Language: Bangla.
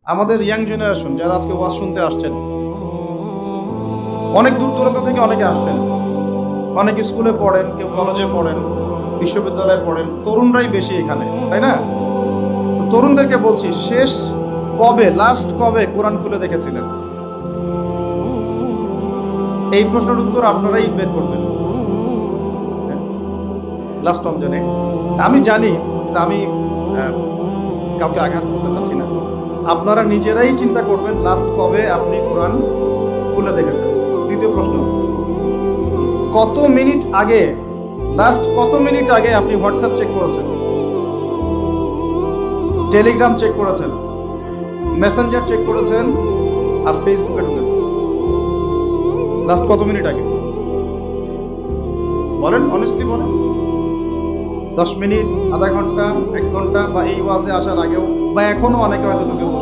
আমাদের ইয়াং জেনারেশন যারা আজকে ওয়াজ শুনতে আসছেন, অনেক দূর দূরান্ত থেকে অনেকে আসছেন, অনেক স্কুলে পড়েন, কেউ কলেজে পড়েন, বিশ্ববিদ্যালয়ে পড়েন, তরুণরাই বেশি এখানে, তাই না? তো তরুণদেরকে বলছি, শেষ কবে, লাস্ট কবে কোরআন খুলে দেখেছিলেন? এই প্রশ্নের উত্তর আপনারাই বের করবেন। লাস্ট রমজানে আমি জানি, তা আমি কাউকে আঘাত করতে চাচ্ছি না। আপনারা নিজেরাই চিন্তা করবেন লাস্ট কবে আপনি কোরআন খুলে দেখেছেন। দ্বিতীয় প্রশ্ন, কত মিনিট আগে, লাস্ট কত মিনিট আগে আপনি হোয়াটসঅ্যাপ চেক করেছেন, টেলিগ্রাম চেক করেছেন, মেসেঞ্জার চেক করেছেন, আর ফেসবুকে ঢুকেছেন? লাস্ট কত মিনিট আগে বলেন, অনেস্টলি বলেন। 10 মিনিট, আধা ঘন্টা, 1 ঘন্টা, বা এই ওয়াজে আসার আগেও, বা এখনো অনেকে হয়তো ঢুকে বসে